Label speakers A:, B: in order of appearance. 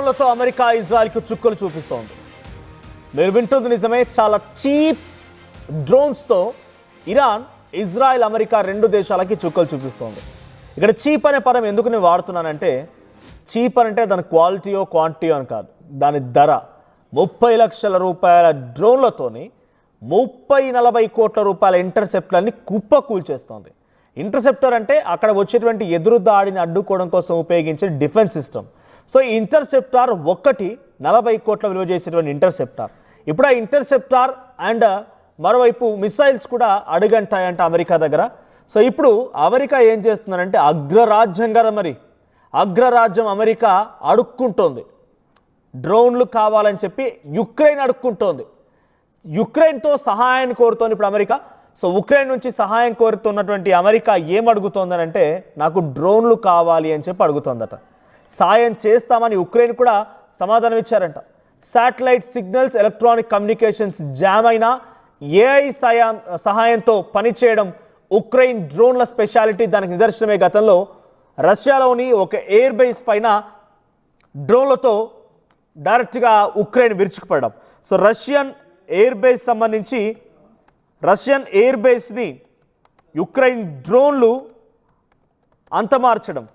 A: డ్రోన్లతో అమెరికా ఇజ్రాయెల్కు చుక్కలు చూపిస్తోంది. మీరు వింటుంది నిజమే. చాలా చీప్ డ్రోన్స్తో ఇరాన్, ఇజ్రాయెల్, అమెరికా రెండు దేశాలకి చుక్కలు చూపిస్తోంది. ఇక్కడ చీప్ అనే పదం ఎందుకు నేను వాడుతున్నానంటే, చీప్ అంటే దాని క్వాలిటీయో క్వాంటిటీయో అని కాదు, దాని ధర 30 లక్షల రూపాయల డ్రోన్లతోని 30-40 కోట్ల రూపాయల ఇంటర్సెప్టర్ని కుప్పకూల్చేస్తోంది. ఇంటర్సెప్టర్ అంటే అక్కడ వచ్చేటువంటి ఎదురు దాడిని అడ్డుకోవడం కోసం ఉపయోగించే డిఫెన్స్ సిస్టమ్. సో ఈ ఇంటర్సెప్టార్ ఒక్కటి 40 కోట్ల విలువ చేసేటువంటి ఇంటర్సెప్టార్. ఇప్పుడు ఆ ఇంటర్సెప్టార్ అండ్ మరోవైపు మిసైల్స్ కూడా అడుగంటాయంట అమెరికా దగ్గర. సో ఇప్పుడు అమెరికా ఏం చేస్తుందంటే, అగ్రరాజ్యం కదా మరి, అగ్రరాజ్యం అమెరికా అడుక్కుంటోంది. డ్రోన్లు కావాలని చెప్పి యుక్రెయిన్ అడుక్కుంటోంది. యుక్రెయిన్తో సహాయాన్ని కోరుతోంది ఇప్పుడు అమెరికా. సో ఉక్రెయిన్ నుంచి సహాయం కోరుతున్నటువంటి అమెరికా ఏం అడుగుతోందని అంటే, నాకు డ్రోన్లు కావాలి అని చెప్పి అడుగుతోందట. సాయం చేస్తామని ఉక్రెయిన్ కూడా సమాధానం ఇచ్చారంట. Satellite signals, electronic communications jam అయినా ఏఐ సహాయంతో పనిచేయడం ఉక్రెయిన్ డ్రోన్ల స్పెషాలిటీ. దానికి నిదర్శనమే గతంలో రష్యాలోని ఒక ఎయిర్ బేస్ పైన డ్రోన్లతో డైరెక్ట్గా ఉక్రెయిన్ విరుచుకుపడడం. సో రష్యన్ ఎయిర్ బేస్ని యుక్రెయిన్ డ్రోన్లు అంతమార్చడం.